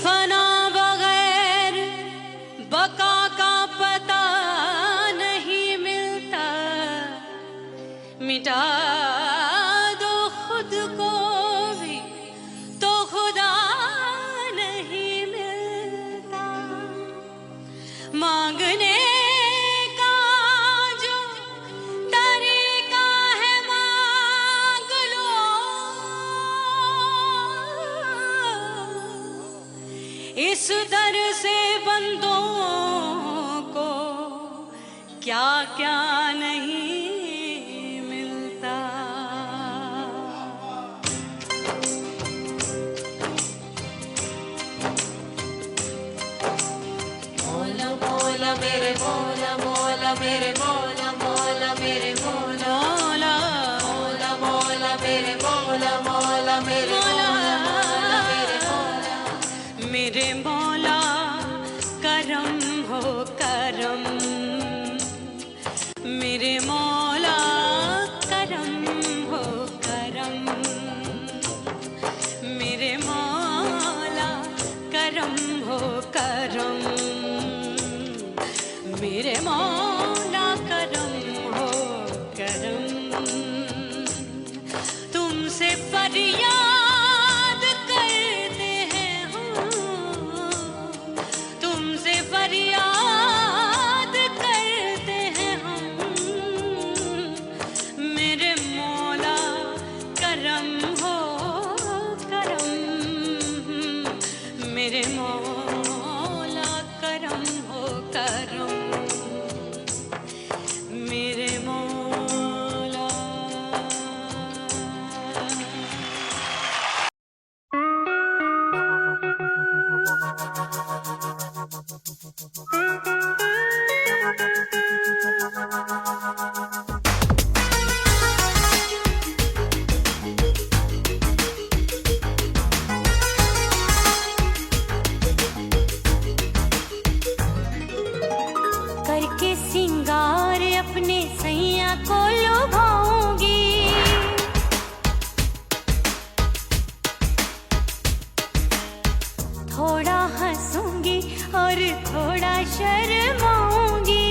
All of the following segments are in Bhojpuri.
फना बगैर बका का पता नहीं मिलता, मिटा दो खुद को भी तो खुदा नहीं मिलता। मांगने का जो तरीका है मांग लो, इस दर से बंदों को क्या क्या नहीं मिलता। मौला मौला मेरे मौला मौला मेरे मौला मौला मेरे मौला मौला मौला मेरे मौला मौला मेरे मौला मेरे मौला मेरे मौला करम हो करम, मेरे मौला करम हो करम, मेरे मौला करम हो करम, मेरे मौला करम हो करम। तुमसे फरियाद करते हैं हम, तुमसे फरियाद करते हैं हम, मेरे मौला करम हो करम, मेरे मौला करम हो करम, मेरे मौला। करके सिंगार अपने सैया को लुभाऊंगी, थोड़ा हंसूंगी और थोड़ा शर्माऊंगी।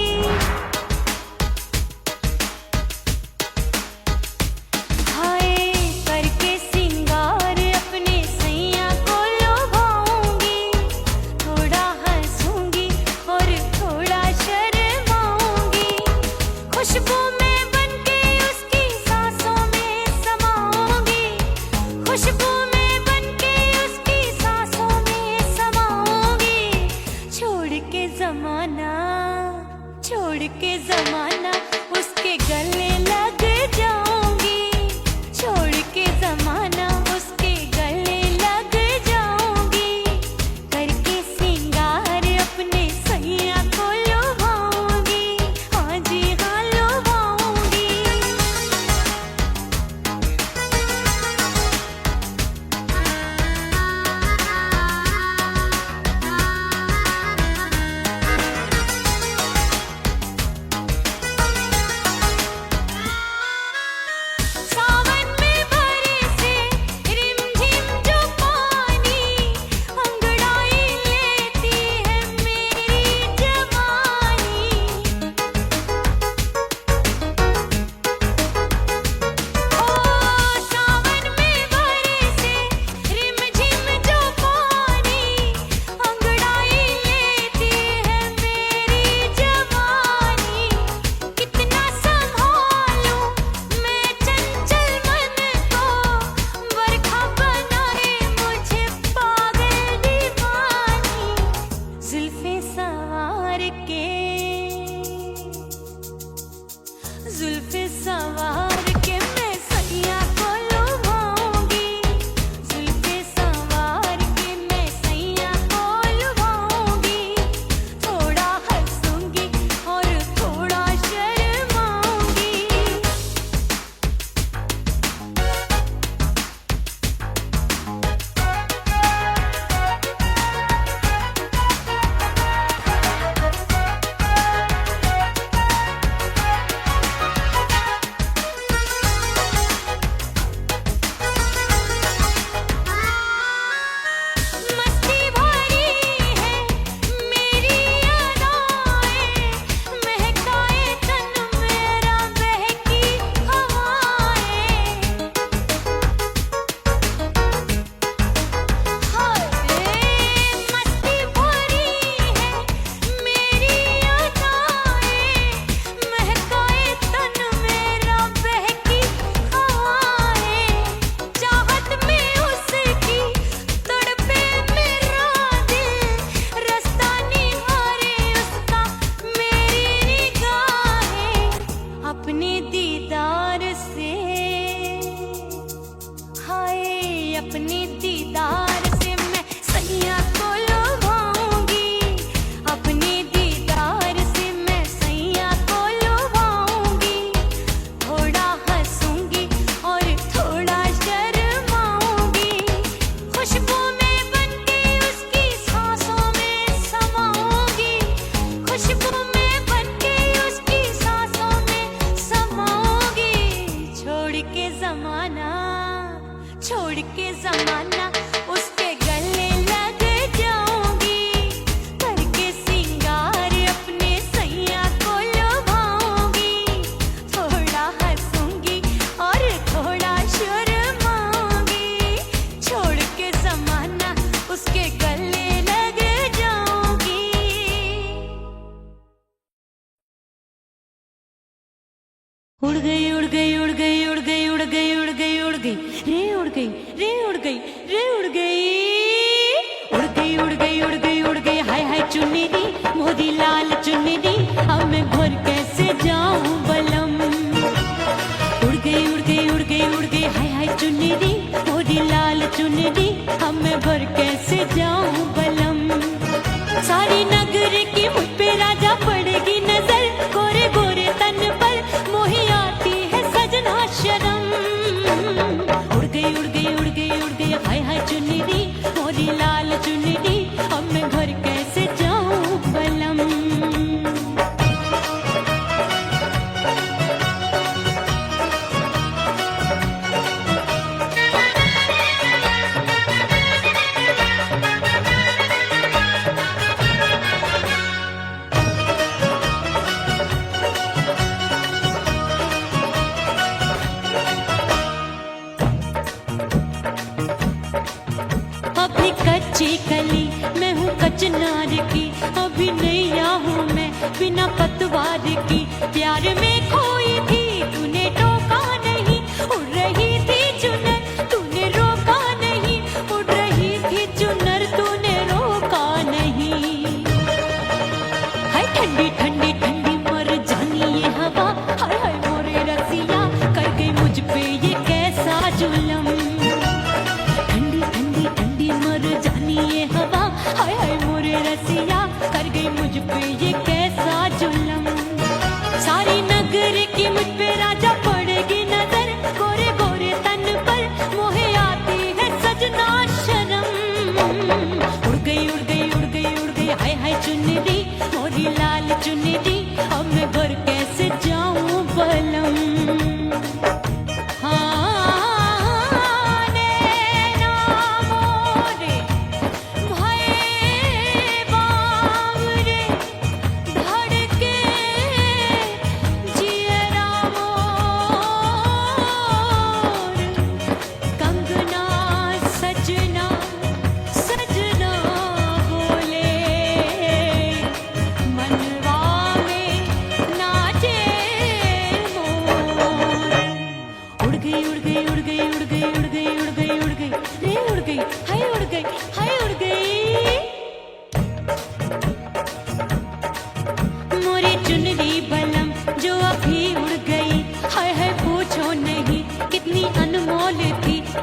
हाय करके सिंगार अपने सैया को लुभाऊंगी, थोड़ा हंसूंगी और थोड़ा शर्माऊंगी। खुशबू में बनके उसकी सांसों में समाऊंगी, खुशबू में बनके उसकी सांसों में समाऊंगी। छोड़ के जमाना उड़ गई उड़ गई उड़ गई उड़ गई उड़ गई उड़ गई उड़ गई रे उड़ गई रे उड़ गई रे उड़ गई उड़ गई उड़ गई उड़ गई उड़ गई हाय हाय चुन्नी दी मोदी लाल चुन्नी दी अब मैं घर कैसे जाऊं बलम उड़ गई उड़ गई उड़ गई उड़ गई हाय हाय चुन्नी दी मोदी लाल चुन्नी दी अब मैं घर कैसे जाऊं बलम सारी नगर की मुझ पे राजा पड़ेगी नजर गोरे गोरे तन पर मोही आती है सजना शर्म उड़ गई उड़ गई उड़ गई उड़ गई हाय हाय चुन्नी दी मोरी लाल चुन्नी दी अब मैं घर कैसे जाऊं बलम अभी कच्ची कली मैं हूँ कचनार की अभी नैया हूँ मैं बिना पतवार की प्यार में खोई थी तूने टोका नहीं उड़ रही थी चुनर तूने रोका नहीं उड़ रही थी चुनर तूने रोका नहीं हाय ठंडी ठंडी ठंडी मर जानी ये हवा हाय हाय मोरे रसिया कर गई मुझ पे ये कैसा जुल्म ये हवा हाय हाय मोरे रसिया कर गई मुझ पे ये कैसा जुल्म सारी नगर की मुझ पे राजा पड़ेगी नजर गोरे गोरे तन पर मोहे आती है सजना शर्म उड़ गई उड़ गई उड़ गई उड़ गई हाय हाय चुन्नी दी मोरी लाल चुन्नी दी अब मैं घर कैसे जाऊं बलम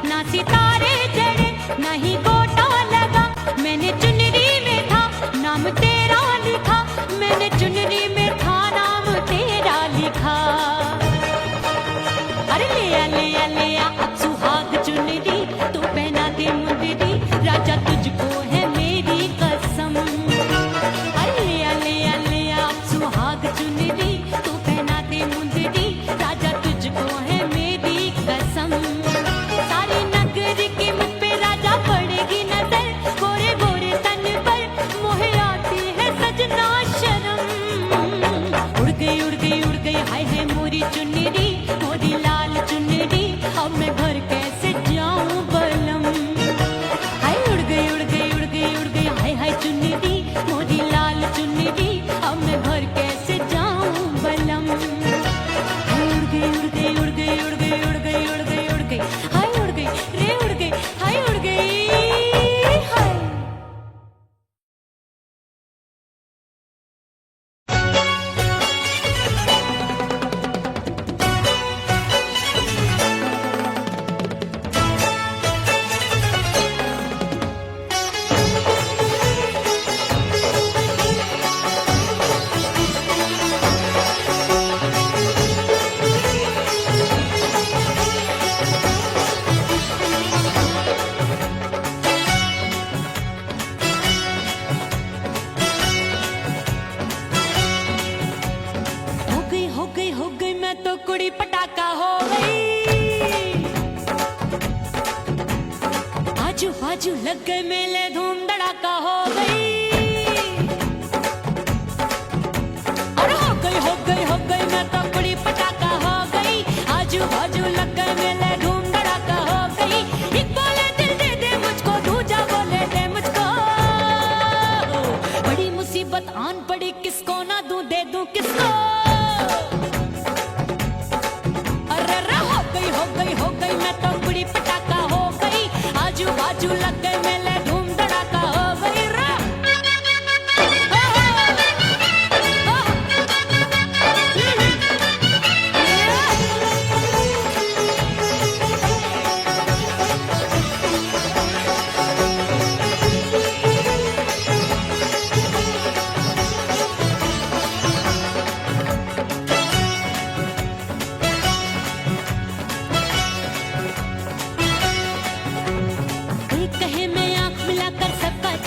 ना सितारे जड़े नहीं गोटा लगा मैंने चुनरी में था नाम तेरा लिखा मैंने चुनरी में था नाम तेरा लिखा अरे ले आ अब सुहाग चुनरी तू पहना दे मुंदरी राजा तुझको है मेरी कसम अरे ले आ अब सुहाग चुनरी तू पहना दे मुंदरी राजा तुझको है मेरी कसम पड़ेगी नजर गोरे गोरे तन पर मोहे आती है सजना शर्म उड़ गई उड़ गई उड़ गई हाय हाय मोरी चुन्नी दी मोरी लाल चुन्नी दी अब मैं घर कैसे जाऊं बलम हाय उड़ गई उड़ गई उड़ गई उड़ गई हाय हाय चुन्नी दी मोरी लाल चुन्नी दी अब मैं घर कैसे जाऊं बलम हाय उड़ गई उड़ गई उड़ गई उड़ गई उड़ गई उड़ गई उड़ गई हाय उड़ गई रे उड़ गई हाय उड़ गई कुड़ी पटाखा हो गई आजू बाजू लग गए मेले धूम धड़ाका हो गई अरे हो गई मैं तो कुड़ी पटाखा हो गई आजू बाजू लग गए मेले धूम धड़ाका हो गई एक बोले दिल दे दे मुझको दूजा बोले दे मुझको बड़ी मुसीबत आन पड़ी किसको ना दूं दे दूं किसको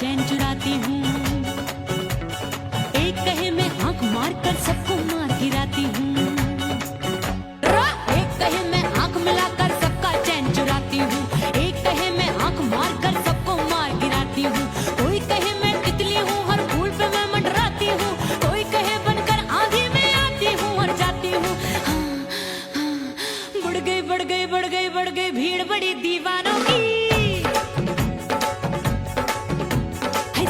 चैन चुराती हूँ। एक कहे मैं आंख मार कर सबको मार गिराती हूँ। एक कहे मैं आंख मिलाकर सबका चैन चुराती हूँ। एक कहे मैं आंख मार कर सबको मार गिराती हूँ। कोई कहे मैं तितली हूँ, हर फूल पे मैं मंडराती हूँ। कोई कहे बनकर आंधी में आती हूँ और जाती हूँ। हाँ, हाँ, बढ़ गई बढ़ गई बढ़ गई बढ़ गई भीड़ बड़ी दीवानों की।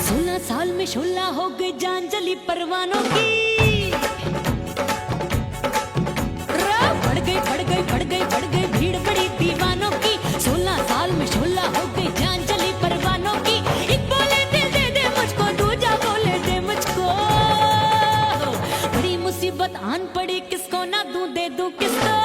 16 साल में शोला हो गई जान जली परवानों की। बढ़ गई भीड़ बड़ी दीवानों की। 16 साल में शोला हो गई जान जली परवानों की। एक बोले दिल दे दे मुझको, दूजा बोले दे मुझको। बड़ी मुसीबत आन पड़ी, किसको ना दूं दे दूं किसको।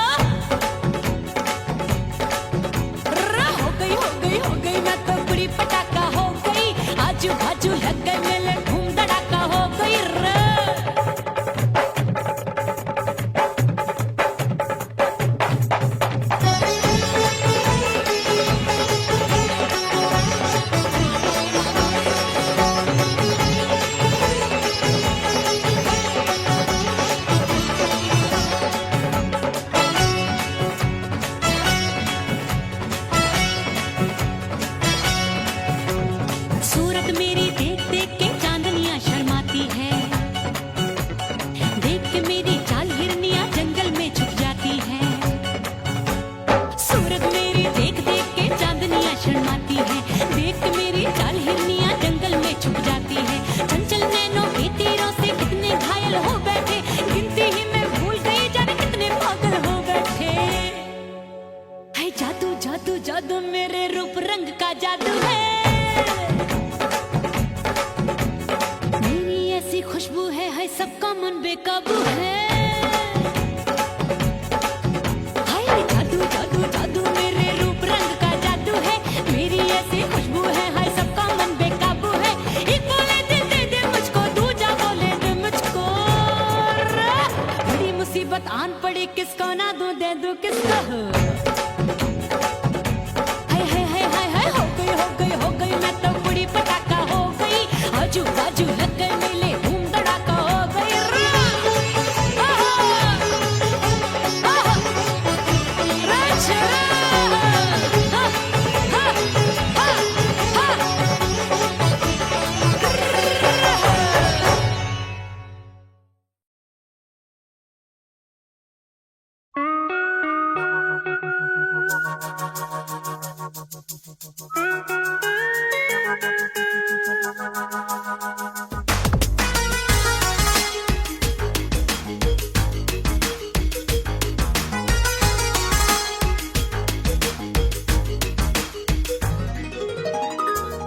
हो गई मैं तो बड़ी पटाखा हो गई। आजू बाजू लग गए मेले, धूम धड़ाका हो गई रे। सूरत मेरी देख देख के चांदनियां शर्माती है। देख के मेरी चाल हिरनियां जंगल में छुप जाती है। सूरत मेरी देख देख के चांदनियां शर्माती है। देख के मेरी चाल हिरनियां जंगल में छुप जाती है। चंचल नैनों के तीरों से कितने घायल हो बैठे, गिनती ही मैं भूल गई जाने कितने पागल हो बैठे। है जादू जादू जादू मेरे रूप रंग का जादू है। खुशबू है सबका मन बेकाबू है। हाय जादू जादू जादू मेरे रूप रंग का जादू है। मेरी ऐसी खुशबू है, हाय सबका मन बेकाबू है। एक बोले दिल दे दे मुझको, दूजा बोले दे मुझको। बड़ी मुसीबत आन पड़ी, किसको ना दूं दे दूं किसको। हाय हाय हाय हाय हाय हो गई मैं तो बड़ी पटाखा हो गई। आजू बाजू लग गए मेले,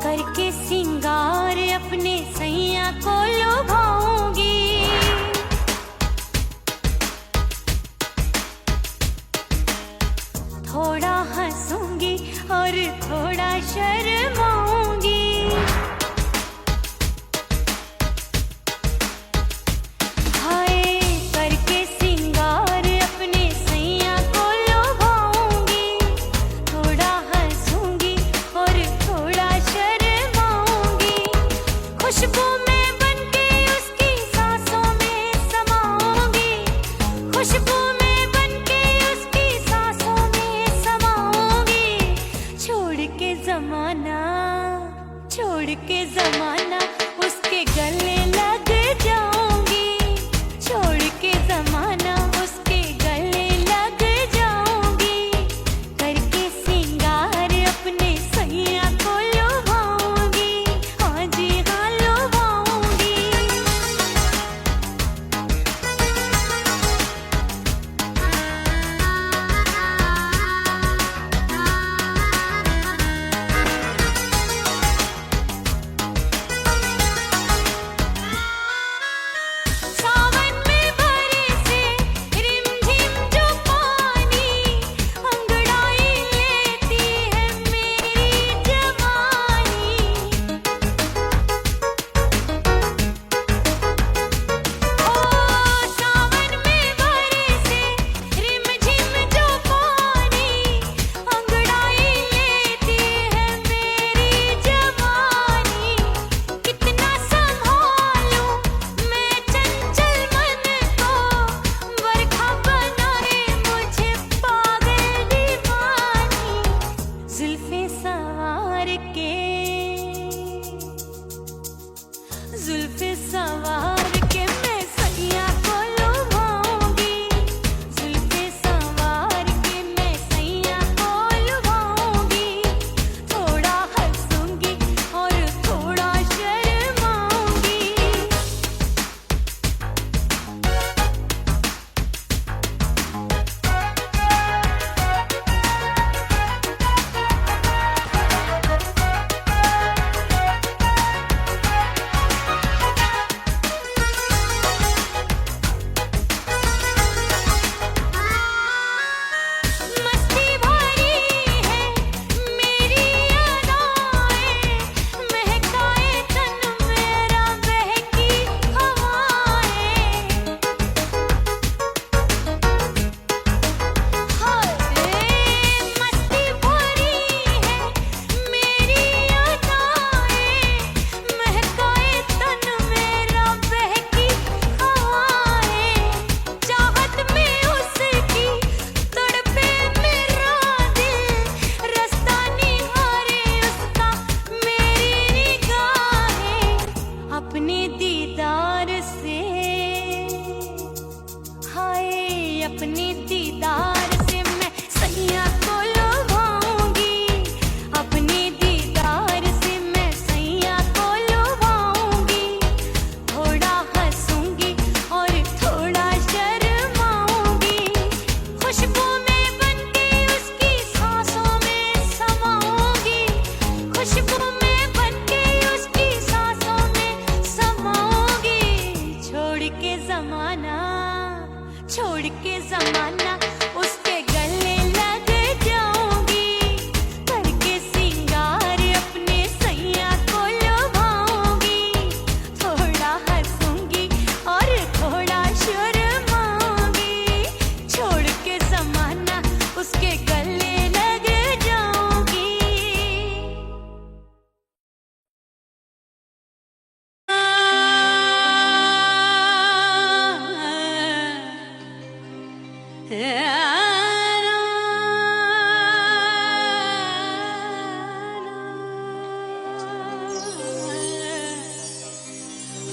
करके सिंगार अपने सैया को लुभाऊंगी। थोड़ा हंसूंगी और थोड़ा शर्माऊंगी। हाय करके सिंगार अपने सैया को लुभाऊंगी। थोड़ा हंसूंगी और थोड़ा शर्माऊंगी। खुशबू में बनके उसकी सांसों में समाऊंगी। खुशबू में बनके उसकी सांसों में समाऊंगी। छोड़ के जमाना उसके गले लग जाऊंगी। छोड़ के जमाना उसके गले लग जाऊंगी। करके सिंगार अपने सैया को लुभाऊंगी। हाँ जी हाँ लुभाऊंगी। सावन में भरे से जुल्फे सवार के मैं सैया को लुभाऊंगी, जुल्फे सवार के मैं सैया को लुभाऊंगी, थोड़ा हंसूंगी और थोड़ा शर्माऊंगी। मस्ती भरी है मेरी अदाएं, महकाए तन मेरा बहकी हवाएं। हाय मस्ती भरी है मेरी अदाएं, महकाए तन मेरा बहकी हवाएं। चाहत में उसकी तड़पे मेरा दिल, रास्ता निहारे उसका मेरी निगाहें। अपने दीदार से हाय अपने दीदार से मैं सैया को लुभाऊंगी, अपने दीदार से मैं सैया को लुभाऊंगी, थोड़ा हंसूंगी और थोड़ा शर्माऊंगी। खुशबू में बनके उसकी सांसों में समाऊंगी, खुशबू में बनके उसकी सांसों में समाऊंगी। छोड़ के जमाना उसके गले लग जाऊंगी, करके सिंगार अपने सैया को लुभाऊंगी, थोड़ा हंसूंगी और थोड़ा शर्माऊंगी। छोड़ के जमाना उसके गले लग जाऊंगी।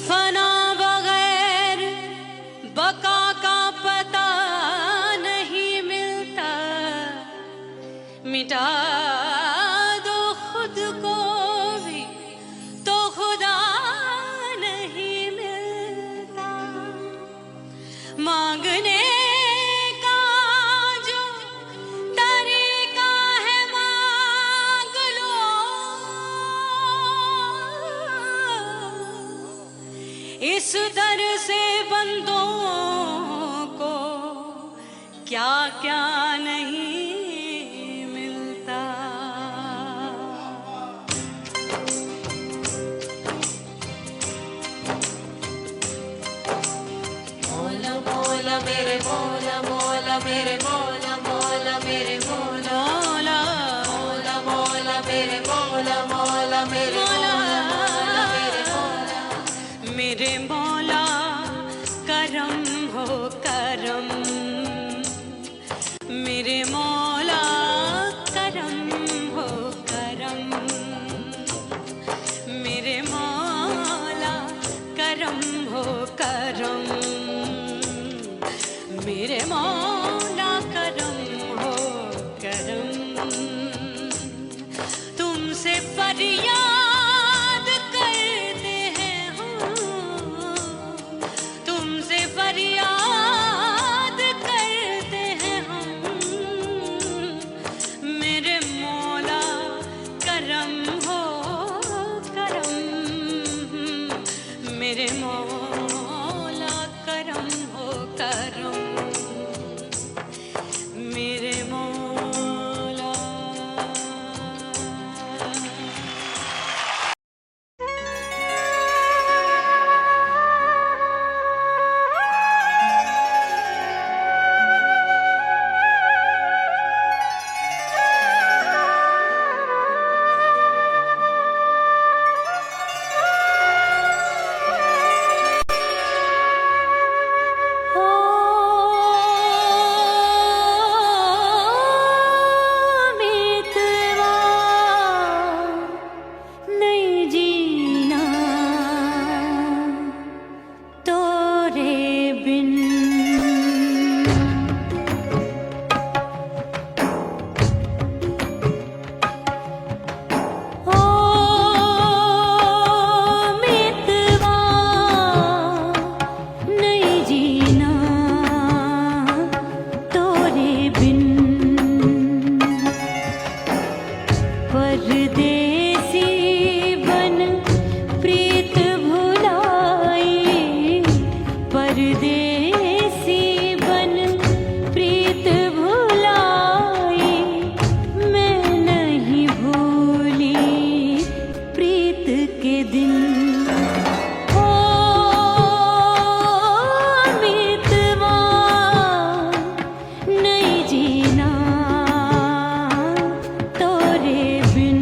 फना बगैर बका का पता नहीं मिलता, मिटा दो खुद को भी तो खुदा नहीं मिलता। मांगने का जो तरीका है मांग लो, इस दर से बंदों को क्या क्या नहीं मिलता। मौला मौला मेरे मौला मौला मेरे मौला मौला मेरे मौला मौला मौला मेरे मौला मौला मेरे मौला मेरे मौला मेरे मौला करम हो करम, मेरे मौला करम हो करम, मेरे मौला करम हो करम, मेरे मौला करम बिन ओ मितवा नहीं जीना तोरे बिन।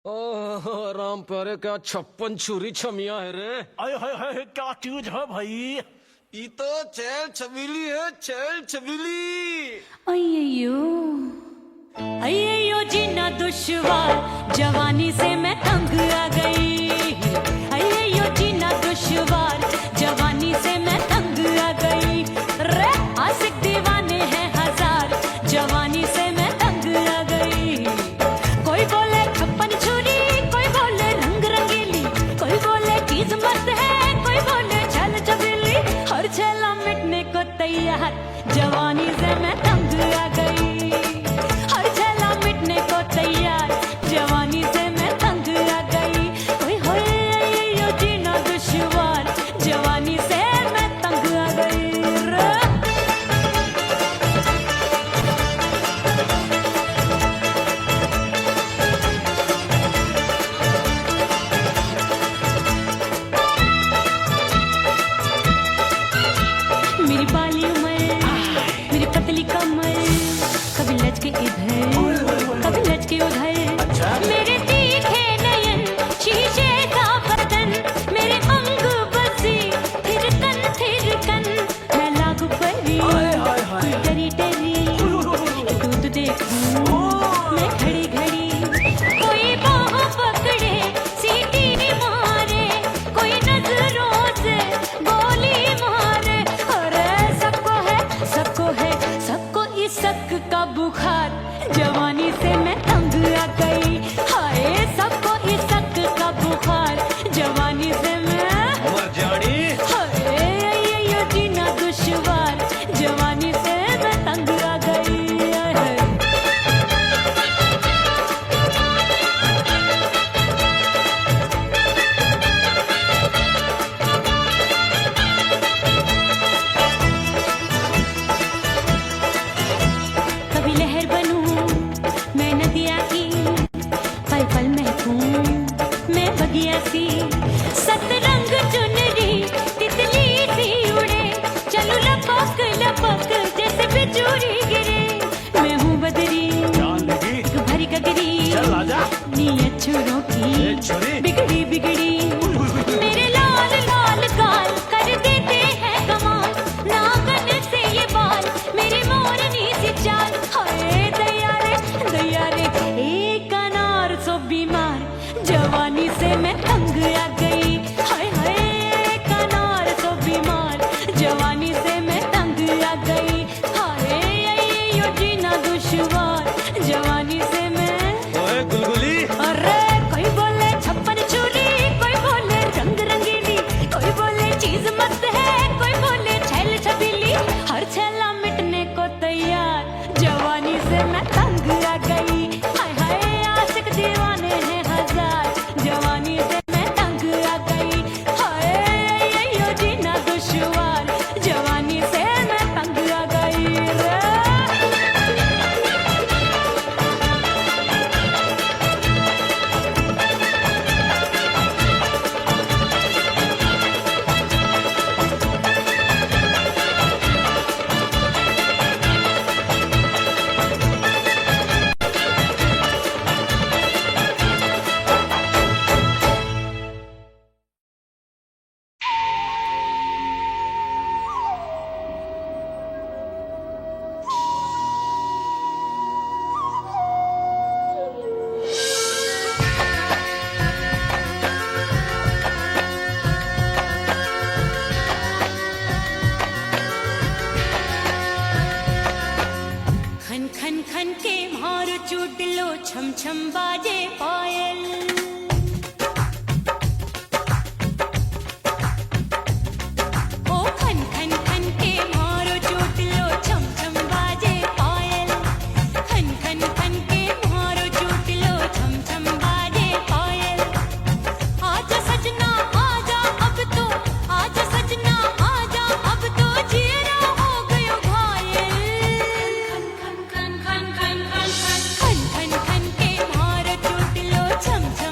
ओह राम प्यारे, क्या 56 छुरी छमिया है रे। आय हाय हाय, क्या चीज है भाई? ये तो चैल छबीली है, चैल छबीली। अय्यो अय्यो जीना दुश्वार, जवानी से मैं तंग आ गई। अय्यो जीना दुश्वार, जवानी से मैं तंग आ गई। रे आशिक दीवाने हैं हजार, जवानी से मैं तंग आ गई। कोई बोले 56 छुरी, कोई बोले रंग रंगीली, कोई बोले चीज मस्त है, कोई बोले छल छबीली। हर छेला मिटने को तैयार, जवानी से मैं तंग आ गई। हर छेला मिटने को तैयार, जवानी से मैं तंग आ गई। ओए होए यो जीना दुश्वार, जवानी से मैं तंग आ गई रे। मेरी बाली उमर, मेरी पतली कमर, कभी लचके इधर, कभी लचके उधर। मेरे तीखे नयन, शीशे का बदन, मेरे अंग बसी थिरकन। मैं लागू परी, तू डरी डरी, दूध देखूं मैं घड़ी घड़ी। कोई बाह पकड़े, सीटी मारे, कोई नजरों से गोली मारे। अरे सबको है सबको इस शक का बुखार, जवानी से मैं तंग आ गई। हाय सबको इस शक का बुखार, जवानी से मैं मर जानी। हाय ये जीना दुश्वार, जवानी से मैं तंग आ गई। कभी लहर बनूं मैं नदिया की, पल पल महकूं मैं बगिया सी। सतरंग चुनरी तितली सी उड़े, चलूं लपक लपक जैसे बिजुरी गिरे। मैं हूँ बदरी, जान लगी, भरी गगरी, चल आजा। नीयत छुरों ए की छुरी। बिगड़ी बिगड़ी। मेरे लाल लाल गाल कर देते हैं कमाल, नागन से ये बाल मेरी मोरनी सी चाल। हाय दैया रे एक अनार सो बीमार, जवानी से मैं तंग आ गई। हाय हाय एक अनार सो बीमार, जवानी से मैं तंग आ गई। हाय यो जीना दुश्वार, जवानी से मैं। ओए गुलगुली, अरे कोई बोले 56 छुरी, कोई बोले रंग रंगीली, कोई बोले चीज मस्त है, कोई बोले छैल छबीली। हर छेला मिटने को तैयार, जवानी से मैं तंग आ गई। हाय हाय आशिक दीवाने हैं हजार, जवानी से मैं तंग आ गई। हाय यो जीना दुश्वार, जवानी से मैं तंग आ गई रे। खन खन खन के मारो चूडलो, छम छम बाजे पायल। ओ खन खन खन के मारो चूडलो, छम छम बाजे पायल। खन खन खन के मारो चूडलो, छम छम बाजे पायल। आजा सजना आजा अब तो, आजा सजना आजा अब तो, जीरा हो गयो घायल। खन खन खन खन खन खन खन खन खन के मारो चूडलो, छम छम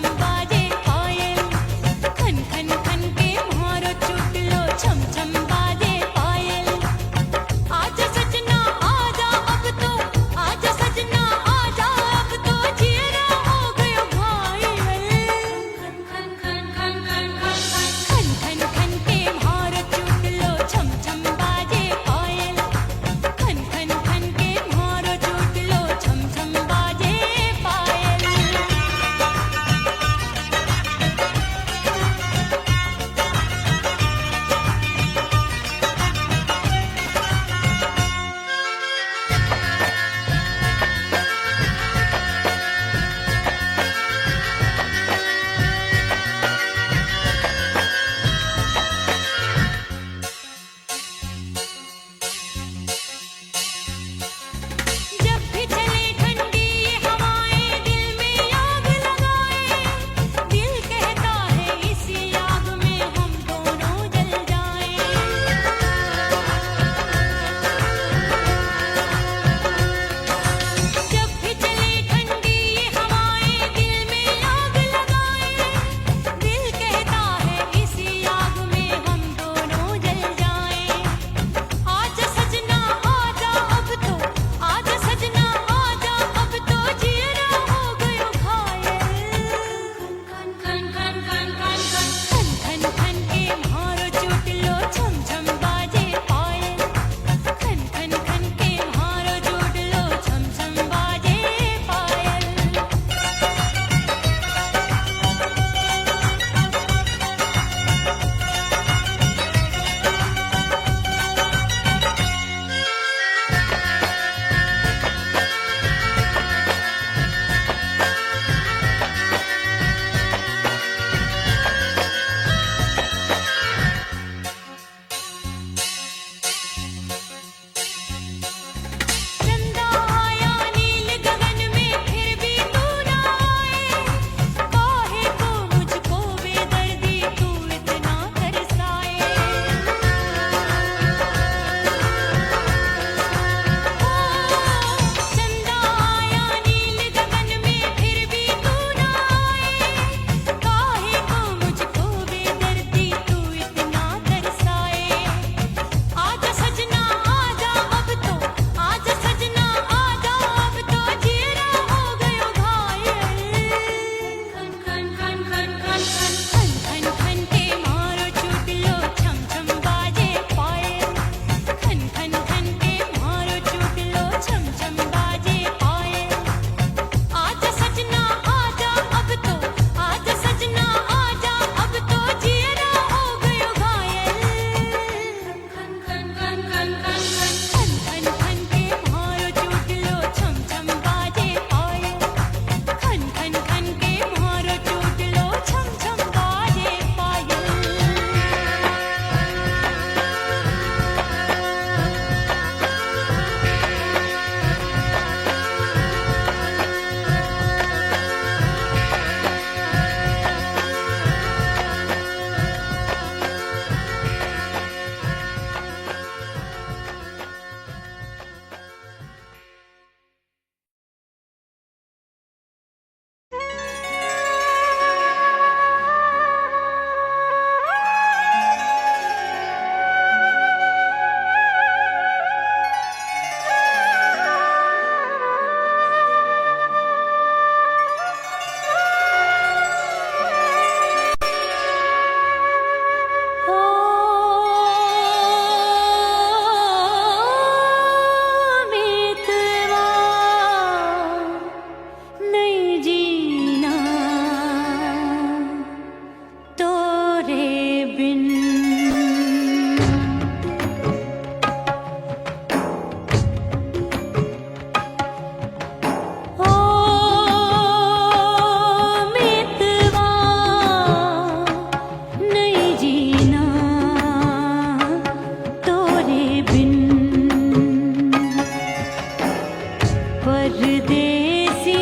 परदेसी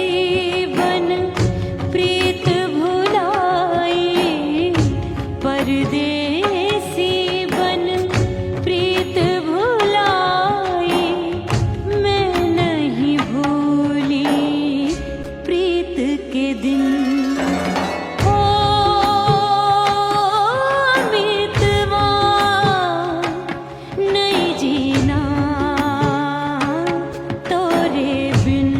बन प्रीत भुलाई, परदेसी बन प्रीत भुलाई, मैं नहीं भूली प्रीत के दिन। ओ मितवा नहीं जीना तोरे बिन।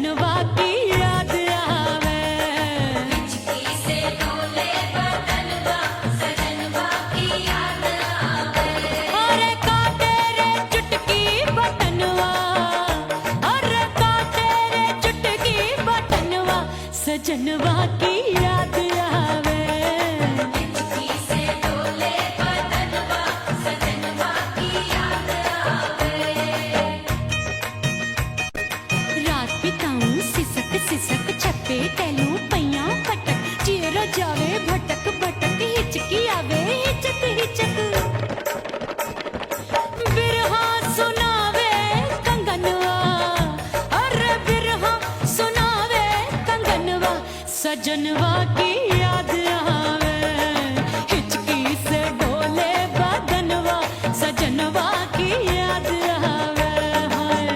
सजनवा की याद आवे। हिचकी से डोले बदनवा सजनवा की याद आवे। अरे काटे रे चुटकी बटनवा, अरे काटे रे चुटकी बटनवा सजनवा की याद आवे। हिचकी से डोले बदनवा सजनवा की याद आवे। रात बिताऊं सिसक सिसक छप्पे टैलू पैया पटक चेहरा जावे भटक भटक हिचकी आवे हिचक हिचक। बिरहा सुनावे कंगनवा, अरे बिरहा सुनावे कंगनवा सजनवा की याद आवे। हिचकी से डोले बदनवा सजनवा की याद आवे। हाय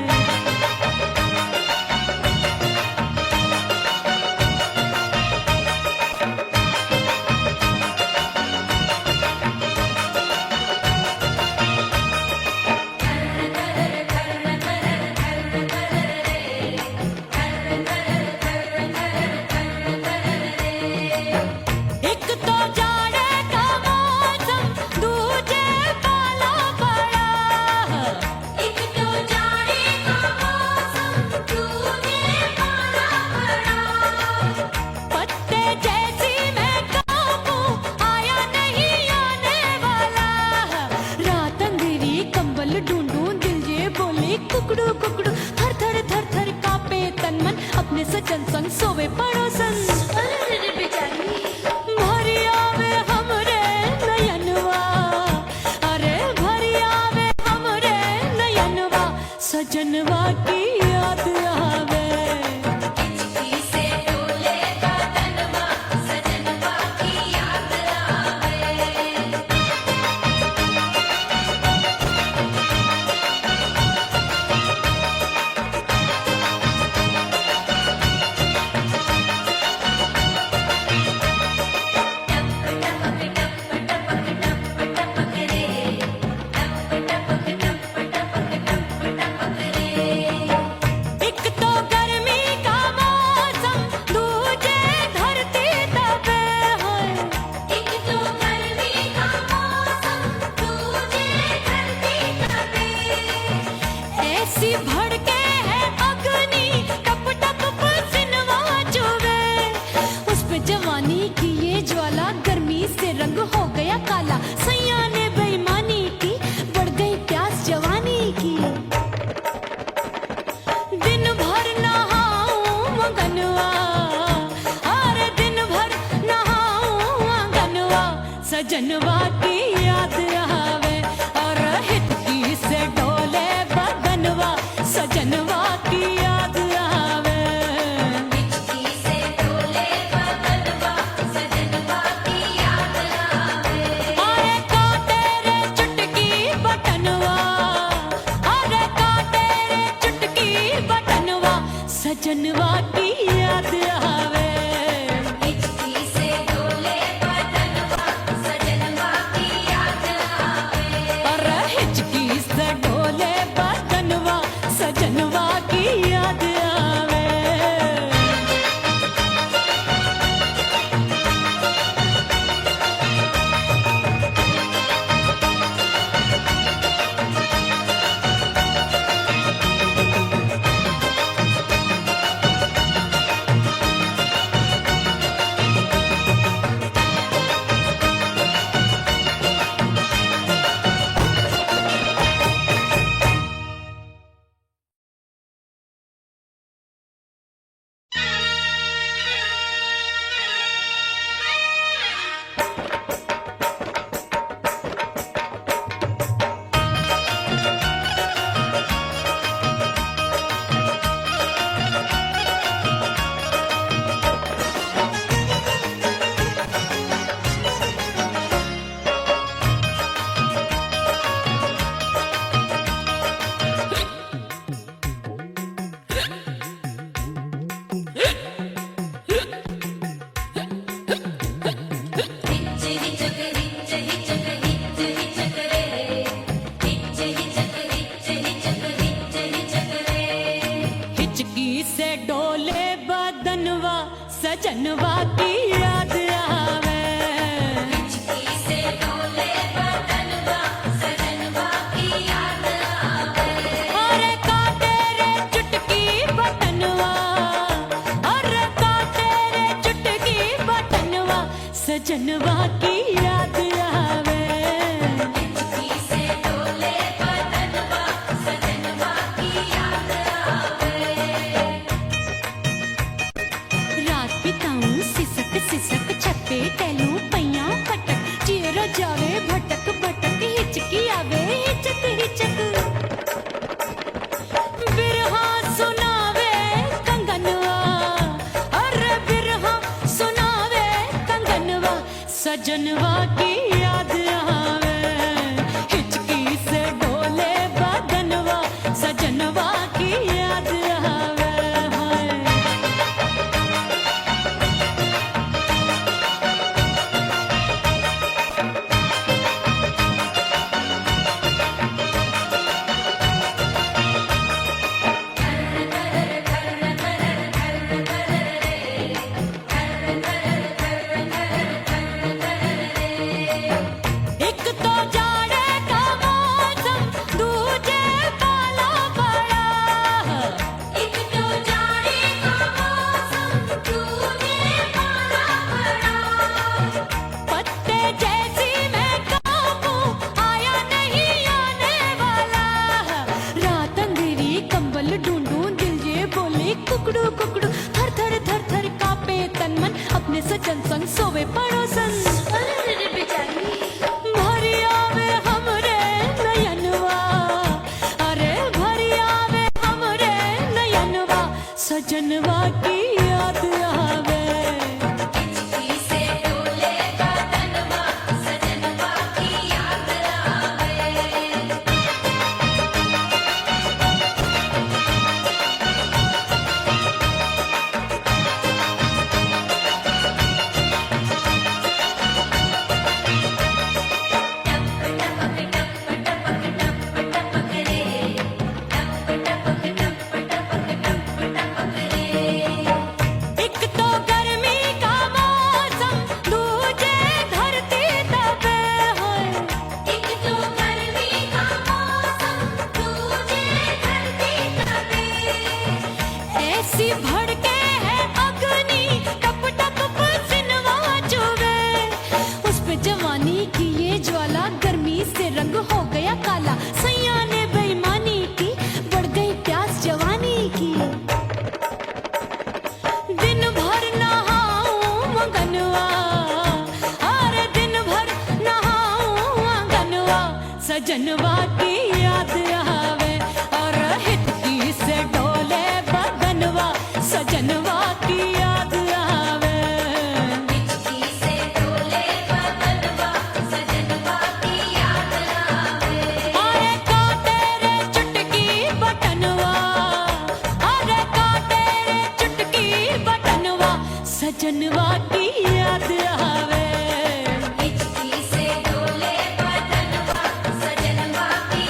एक तो जाड़े का मौसम दूजे काला पड़ा। एक तो जाड़े का मौसम दूजे काला पड़ा। पत्ते जैसी मैं काबू आया नहीं आने वाला। रात अंधेरी कंबल ढूंढूं दिल ये बोले कुकड़ू कुकड़ू। थर थर थर थर कांपे तन मन अपने सजन संग सोवे पड़ोसन। अरे बेचारी भरी आवे हमरे नयनवा, अरे भरी आवे हमरे नयनवा सजनवा की याद आवे। हिचकी से डोले बदनवा सजनवा की याद आवे। एक तो गर्मी का मौसम दूजे धरती तपे है। एक तो गर्मी का मौसम दूजे धरती तपे। ऐसी भड़के है अग्नि टप टप पसीनवा चुभे। उस पे जवानी की ये ज्वाला गर्मी से रंग हो गया काला। सैया ने बेईमानी की बढ़ गई प्यास जवानी की। दिन भर नहाऊं आंगनवा, अरे दिन भर नहाऊं आंगनवा सजनवा की याद आवे। और हिचकी से डोले बदनवा सजनवा की याद आवे। हिचकी से डोले बदनवा सजनवा की याद आवे। अरे काटे रे चुटकी बटनवा, अरे काटे रे चुटकी बटनवा सजनवा की याद आवे। हिचकी से डोले बदनवा सजनवा की सजनवा की याद आवे। हिचकी से डोले बदनवा सजनवा की याद आवे। अरे का तेरे चुटकी बटनवा, अरे का तेरे चुटकी बटनवा सजनवा की याद आवे। हिचकी से डोले बदनवा सजनवा की याद आवे। रात बिताऊं सिसक सिसक छत पे टहलूं पैया पटक, चेहरा जावे भटक भटक, हिचकी आवे हिचक हिचक। बिरहा सुनावे कंगनवा, अरे बिरहा सुनावे कंगनवा सजनवा की याद आवे। हिचकी से डोले बदनवा सजनवा की याद आवे। हाय एक तो जाड़े का मौसम, दूजे पाला पड़ा। एक तो जाने का मौसम दूजे पाला पड़ा। पत्ते जैसी मैं कांपूं, आया नहीं आने वाला। रात अंधेरी कंबल ढूंढूं, दिल ये बोले कुकड़ू कुकड़ू। थर थर थर थर कांपे तन मन, अपने सजन संग सोवे पड़ोसन। अरे रे बेचारी भरी आवे हमरे नयनवा, अरे भरी आवे हमरे नयनवा सजनवा की याद आवे। हिचकी से डोले बदनवा सजनवा की याद आवे। एक तो गर्मी का मौसम, दूजे धरती तपे होए। एक तो गर्मी का मौसम दूजे धरती तपे। ऐसी भड़के है अग्नि, टप टप पसीनवा चुभे। उस पे जवानी की ये ज्वाला, गर्मी से रंग हो गया काला। सैया ने बेईमानी की, बढ़ गई प्यास जवानी की। दिन भर नहाऊं मगनवा, अरे दिन भर नहाऊं आंगनवा सजनवा की याद आवे। और हिचकी से डोले बदनवा सजनवा की याद आवे। हिचकी से डोले बदनवा सजनवा की याद आवे। अरे का तेरे चुटकी बटनवा, अरे का तेरे चुटकी बटनवा सजनवा की याद आवे। हिचकी से डोले बदनवा सजनवा की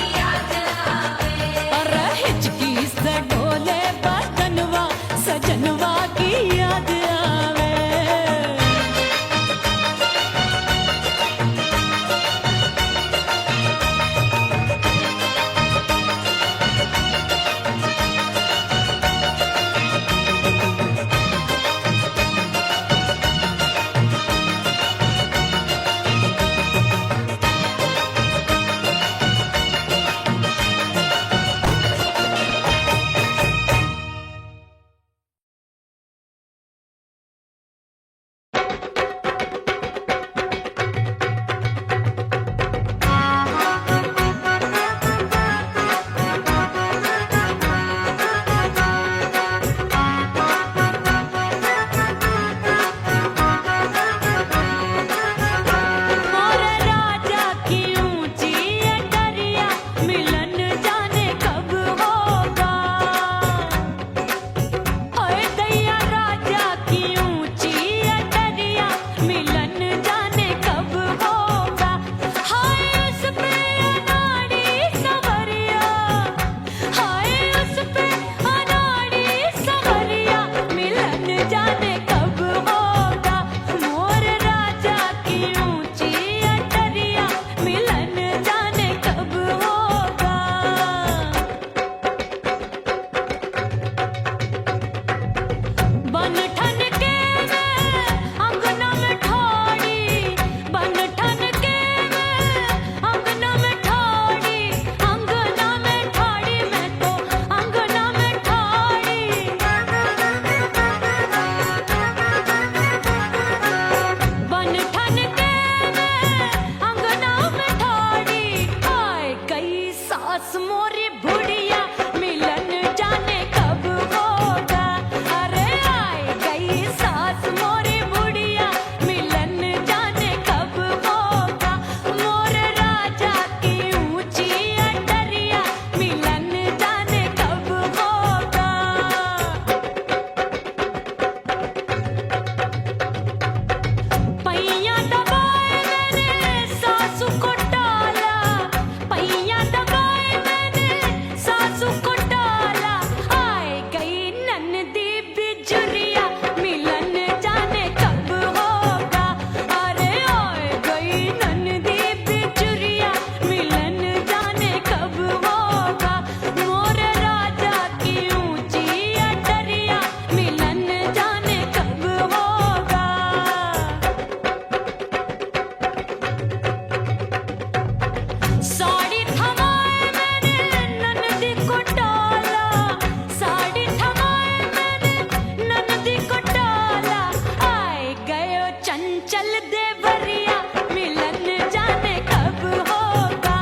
चंचल देवरिया मिलन जाने कब होगा।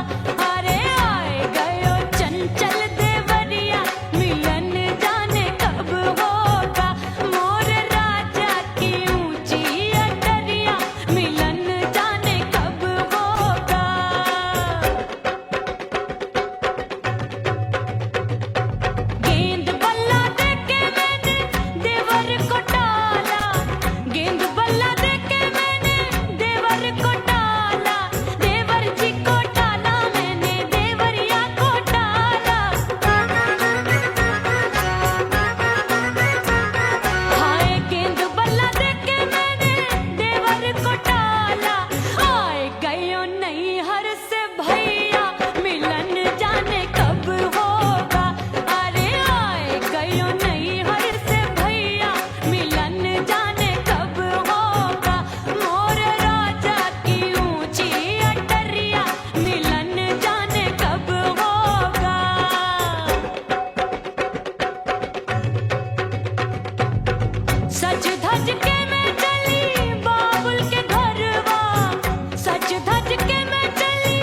अरे आए गयो चंचल देवरिया मिलन जाने कब होगा। मोर राजा की ऊंची अटरिया मिलन जाने कब होगा। गेंद बल्ला देके मैंने देवर को टाला, गेंद बल्ला देके मैंने देवर को टाला, देवर जी को टाला मैंने देवरिया को टाला। हाय गेंद बल्ला देके मैंने देवर को टाला। आए गयो नैहर से भैया मिलन जाने कब होगा। अरे आए गयो नैहर से भैया मिलन जाने कब होगा। मोर राजा की ऊंची अटरिया मिलन जाने कब होगा। सज धज के मैं चली बाबुल के घरवा, सज धज के मैं चली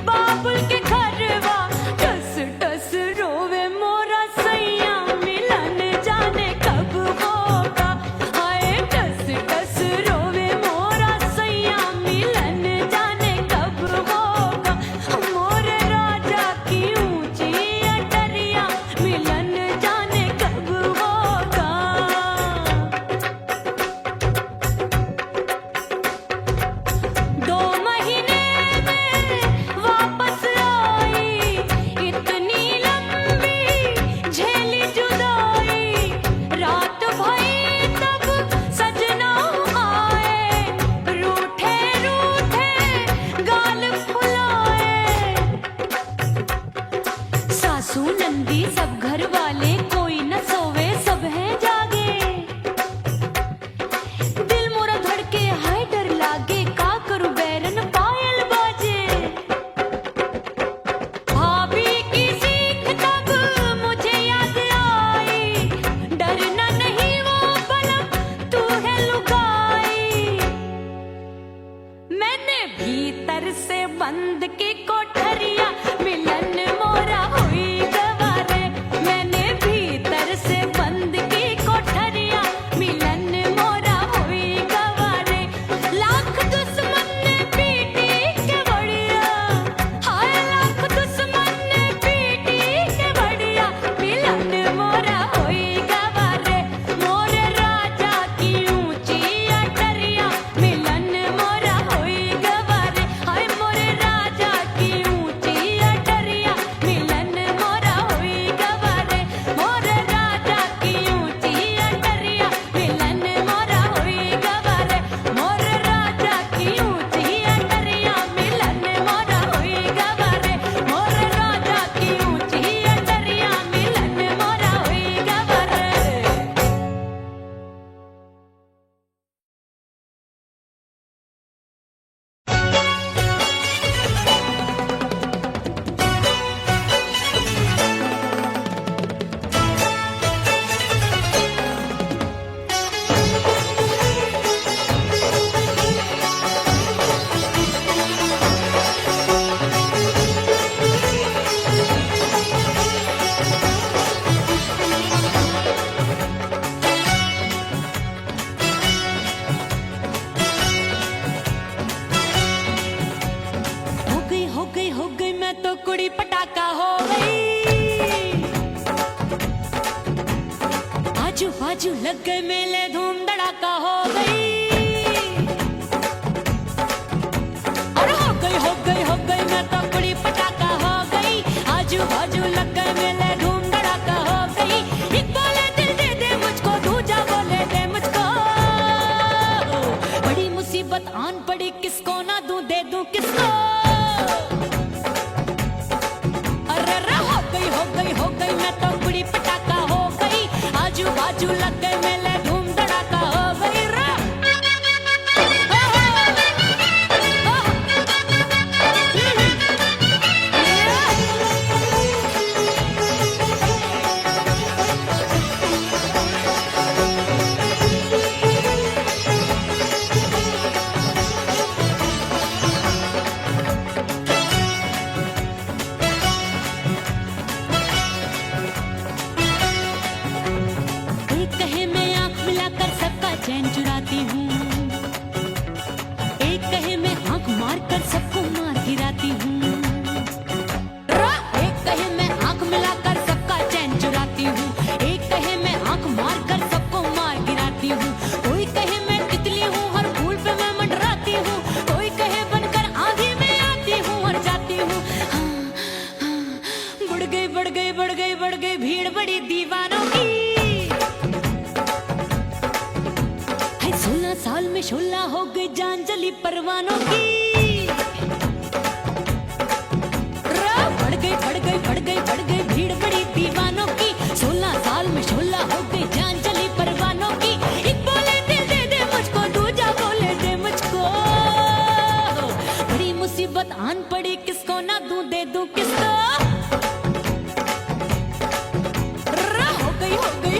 बाबुल के घरवा। टस टस रोवे मोरा सैया मिलन जाने कब होगा। हाय टस टस रोवे मोरा सैया मिलन जाने कब होगा। मोर राजा की ऊंची अटरिया मिलन जाने कब होगा। 2 महीने में वापस आई, इतनी लंबी झेली जुदाई। रात भई तब सजना आए, रूठे रूठे गाल फुलाए। सासू नंदी सब घर वाले कोई न सोवे सब हैं जागे। दिल मोरा धड़के हाय डर लागे, का करूं बैरन पायल बाजे। भाभी की सीख तब मुझे याद आई, डरना नहीं वो बलम तू है लुगाई। मैंने भीतर से बंद की कोठरिया मिलन मोरा हुई गवारे। मैंने भीतर से बंद की कोठरिया मिलन मोरा हुई गवारे। लाख दुश्मन ने पीटी के बढ़िया, हाय लाख दुश्मन ने पीटी के बढ़िया मिलन मोरा हुई गवारे। मोर राजा की ऊंची अटरिया मिलन मोरा हुई गवारे। हाय मोर राजा की ऊंची अटरिया मिलन मोरा हुई गवारे। मोर राजा की ऊंची अटरिया मिलन मोरा हुई गवारे। मोर राजा की ऊंची अटरिया मिलन मोरा हुई गवारे। मोर राजा की ऊंची अटरिया मिलन मोरा हुई गवारे। हो गई मैं तो कुड़ी पटाखा हो गई। आजू बाजू लग गए मेले धूम धड़ाका हो गई। और हो गई मैं तो कुड़ी पटाखा हो गई। आजू बाजू लग गए मेले धूम धड़ाका हो गई। एक बोले दिल दे दे मुझको, दूजा बोले दे मुझको। बड़ी मुसीबत आन पड़ी, किसको ना दूं दे दूं किसको। हो गई मैं तो कुड़ी पटाखा हो गई। आजू बाजू लग गए मेले धूम धड़ाका हो गई। में शोला हो गई जान जली परवानों की। बढ़ गई बढ़ गई बढ़ गई बढ़ गई भीड़ बड़ी दीवानों की। 16 साल में शोला हो गई जान जली परवानों की। एक बोले दिल दे दे मुझको, दूजा बोले दे मुझको। बड़ी मुसीबत आन पड़ी, किसको ना दूं दे दूं किसको।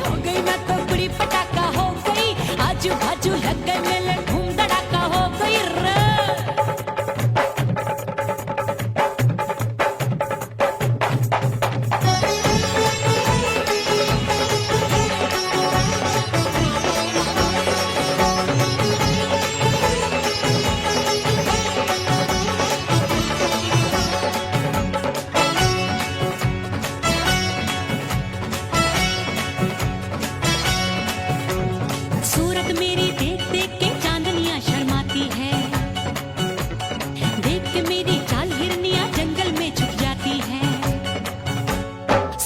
हो गई मैं तो बड़ी पटाखा हो गई। आजू बाजू लग गए मेले, धूम धड़ाका हो गई रे। सूरत मेरी देख देख के चांदनियां शर्माती है। देख के मेरी चाल हिरनियां जंगल में छुप जाती है।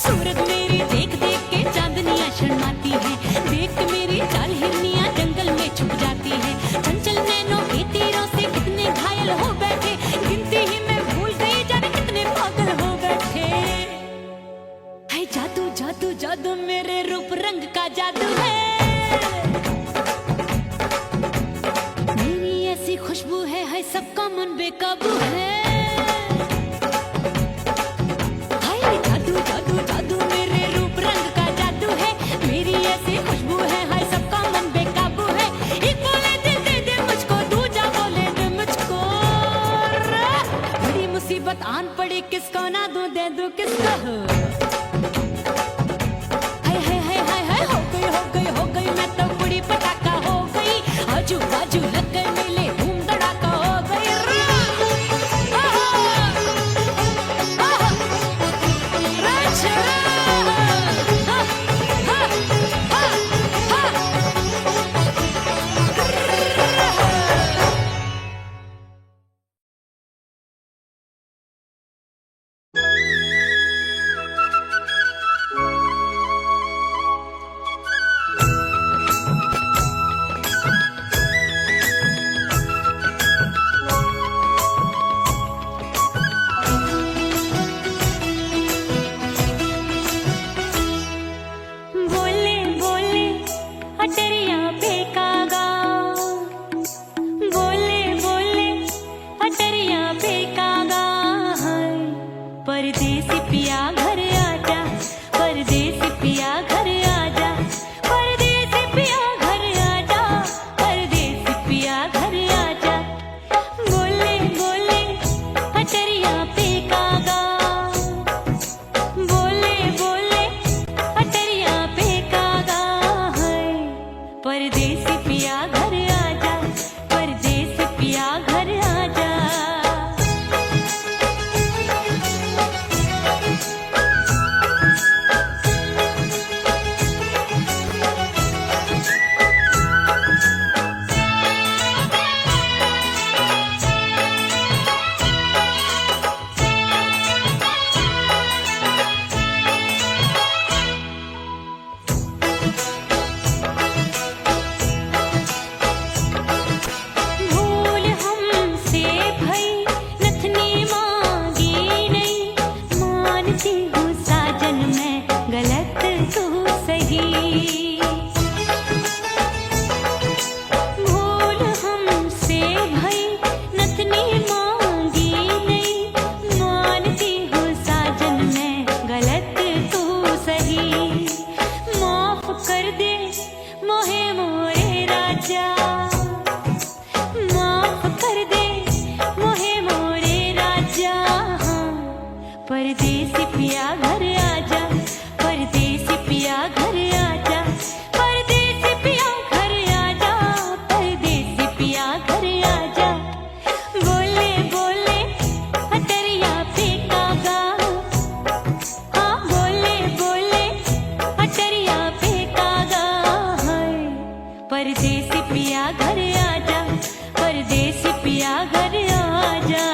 सूरत मेरी देख देख के चांदनियां शर्माती है। देख के मेरी चाल हिरनियां जंगल में छुप जाती है। चंचल नैनों के तीरों से कितने घायल हो बैठे, गिनती ही मैं भूल गई जाने कितने पागल हो बैठे। है जादू जादू जादू मेरे रूप रंग का जादू है। खुशबू है सबका मन बेकाबू है। हाय जादू जादू जादू मेरे रूप रंग का जादू है। मेरी ऐसी खुशबू है हाय सबका मन बेकाबू है। एक बोले दिल दे दे मुझको, दूजा बोले दे मुझको। बड़ी मुसीबत आन पड़ी, किसको ना दूं दे दूं किसको। हाय हाय हाय हाय हाय हो गई हो गई हो गई मैं तो बड़ी पटाखा हो गई। आजू बाजू लग गए मेले, परदेसी पिया घर आजा, परदेसी पिया घर आजा, परदेसी पिया घर आजा, परदेसी पिया घर आजा। बोले बोले अटरिया पे कागा, बोले बोले अटरिया पे कागा है। परदेसी पिया घर आजा, परदेसी पिया घर आजा। परदेसी पिया घर आजा, परदेसी पिया घर आजा, परदेसी पिया घर आजा, परदेसी पिया घर आजा। बोले बोले अटरिया पे कागा, हाँ बोले बोले अटरिया पे कागा है। परदेसी पिया घर आजा, परदेसी पिया घर आजा।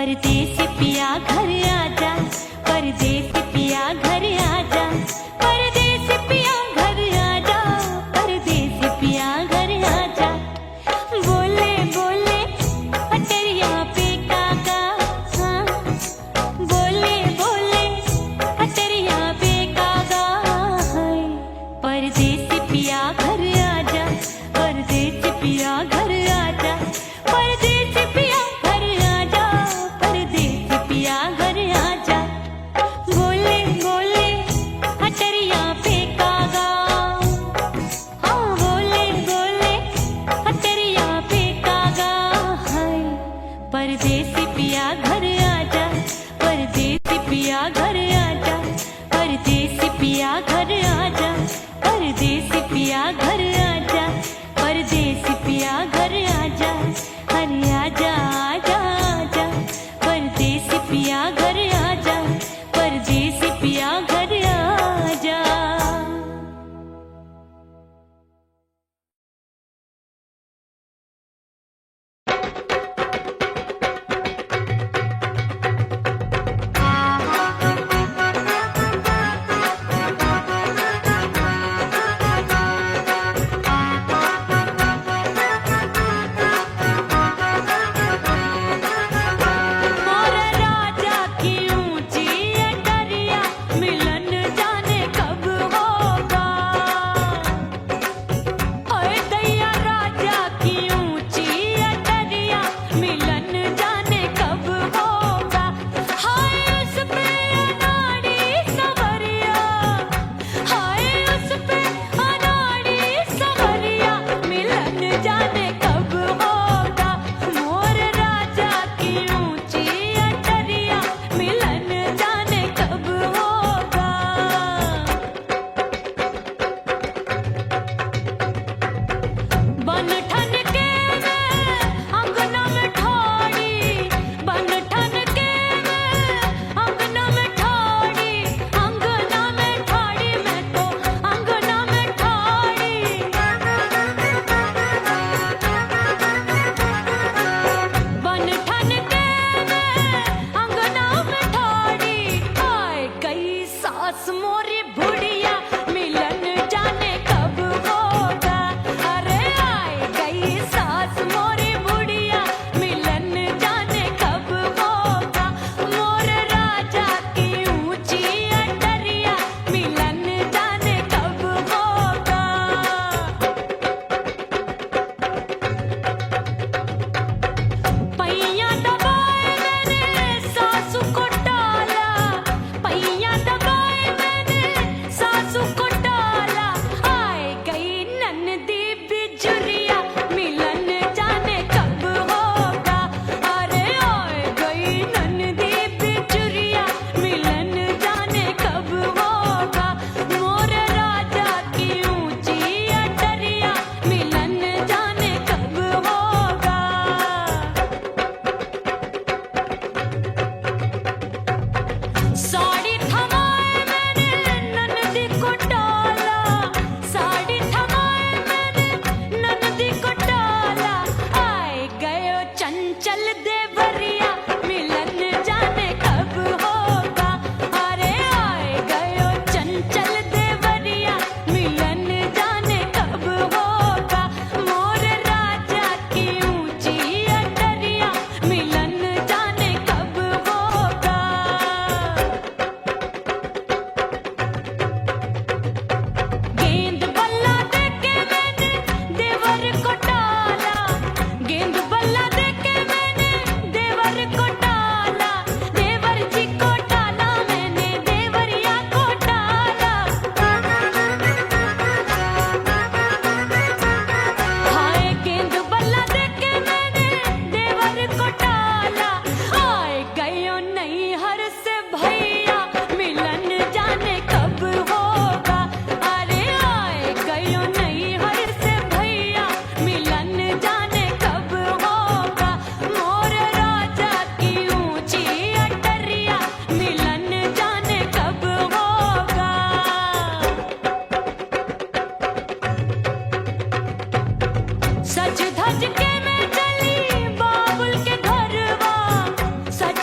परदेसी पिया घर आजा, परदेसी पिया घर आजा, परदेसी पिया घर आजा, परदेसी पिया घर आजा। बोले बोले अटरिया पे काका, हाँ बोले बोले अटरिया पे काका, हाय परदेसी पिया घर आजा, परदेसी पिया घर आजा, परदेसी पिया घर आजा, परदेसी पिया घर आजा। बोले बोले अटरिया पे कागा, हाँ बोले बोले अटरिया पे कागा, हाय परदेसी पिया घर आजा, परदेसी पिया घर आजा, परदेसी पिया घर आजा, परदेसी पिया घर आजा, परदेसी पिया घर आजा, अरे आजा आजा आजा, परदेसी पिया घर आजा, परदेसी पिया घर आजा। मोर राजा की ऊंची अटरिया, मिलन जाने कब होगा। ओए दैया राजा की ऊंची अटरिया, मिलन जाने कब होगा। हाय उस पे अनाड़ी सवरिया, हाय उस पे अनाड़ी सवरिया, मिलन जाने कब होगा। मोर राजा की ऊंची अटरिया, मिलन जाने कब होगा। बन ठन के मैं अंगना में ठाड़ी, बन ठन के मैं अंगना में ठाड़ी, अंगना में ठाड़ी, मैं तो अंगना में ठाड़ी। बन ठन के मैं अंगना में ठाड़ी, आए गई सास मोरी बुढ़िया, मिलन जाने कब होगा। अरे आए गई सास मोरी बुढ़िया, मिलन जाने कब होगा। मोर राजा की ऊंची अटरिया, मिलन जाने कब होगा। पैया दबाए मैंने सासू को टाला, पैया दबाए मैंने सासू को टाला, आए गई ननदी बिजुरिया, मिलन जाने कब होगा। अरे आए गई ननदी बिजुरिया, मिलन जाने कब होगा। मोर राजा की ऊंची अटरिया, मिलन जाने कब होगा। साड़ी थमाए मैंने ननदी को डाला, साड़ी थमाए मैंने ननदी को डाला, आए गयो चंचल देवरिया, मिलन जाने कब होगा। अरे आए गयो चंचल देवरिया, मिलन जाने कब होगा। मोर राजा की ऊंची अटरिया, मिलन जाने कब होगा। गेंद बल्ला देके मैंने देवर को डाला, गेंद बल्ला देके मैंने देवर को डाला, देवर जी को डाला मैंने, देवरिया को डाला। हाय गेंद बल्ला देके मैंने देवर को डाला, आए गयो नैहर से भैया, मिलन जाने कब होगा। अरे आए गयो नैहर से भैया, मिलन जाने कब होगा। मोर राजा की ऊंची अटरिया, मिलन जाने कब होगा। सज धज के मैं चली बाबुल के घरवा, सज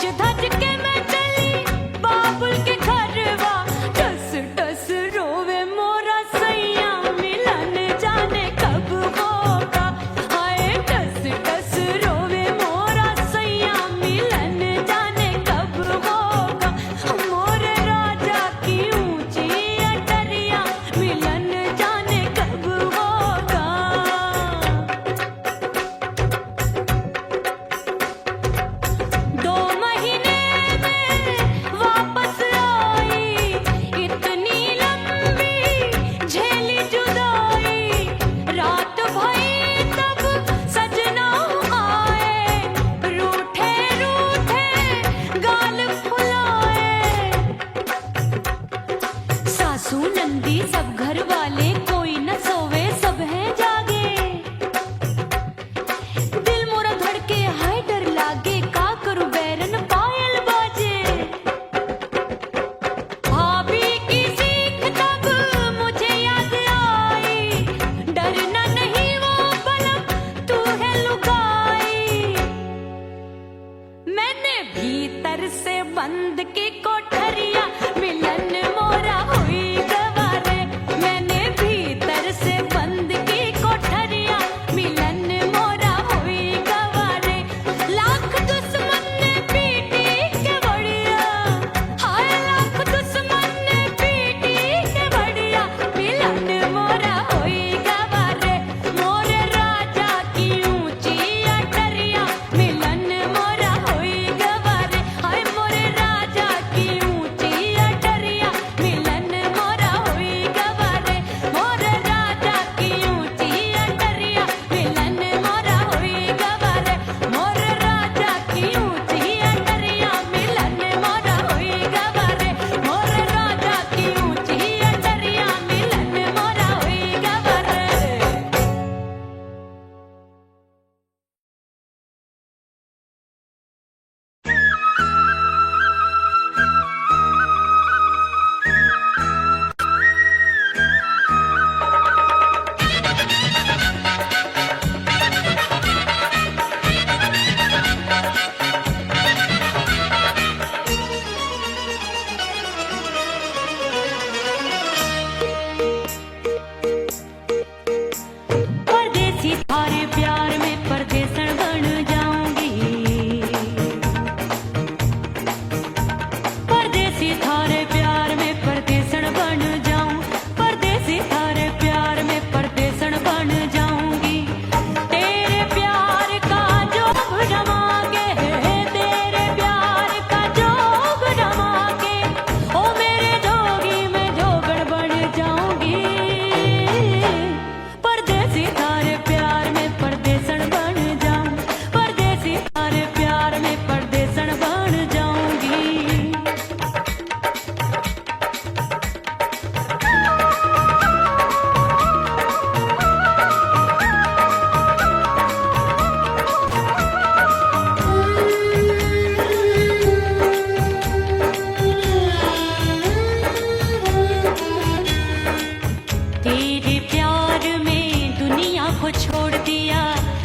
को छोड़ दिया,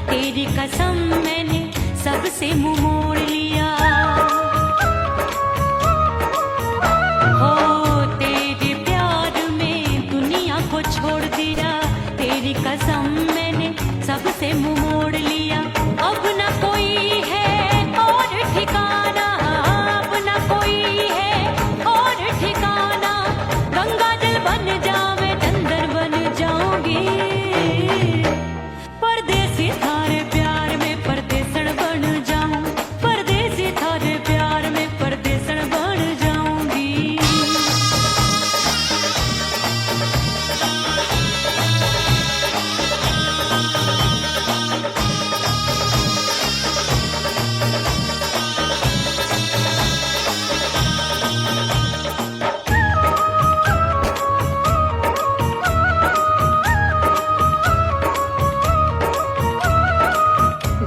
तेरी कसम मैंने सबसे मुंह मोड़ लिया। हो तेरे प्यार में दुनिया को छोड़ दिया, तेरी कसम मैंने सबसे मुंह मोड़ लिया। अब न कोई है और ठिकाना, अब न कोई है और ठिकाना। गंगा जल बन जावे चंदन बन जाऊंगी, परदेसी थारे प्यार में परदेसण बन जाऊं, परदेसी थारे प्यार में परदेसण बन जाऊंगी।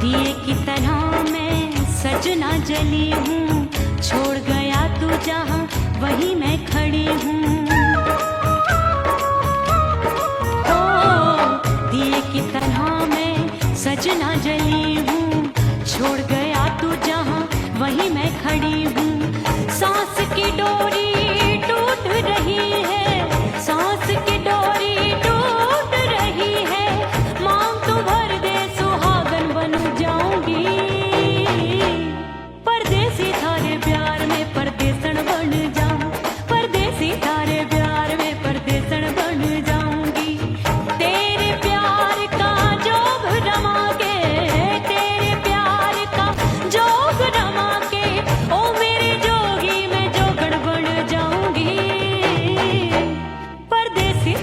दिए की तरह मैं सजना जली हूँ, छोड़ गया तू जहाँ वहीं मैं खड़ी हूँ। ओ दिए की तरह मैं सजना जली हूँ, छोड़ गया तू जहाँ वहीं मैं खड़ी हूँ। सांस की डोरी टूट रही है, सांस की डोरी टूट रही है। मांग तू भर दे सुहागन बन जाऊंगी, परदेसी थारे प्यार में परदेसण बन जाऊं, परदेसी थारे प्यार में परदेसण बन जाऊंगी। तेरे प्यार का जोग रमा के, तेरे प्यार का जोग रमा के, ओ मेरे जोगी मैं जोगड़ बन जाऊंगी, परदेसी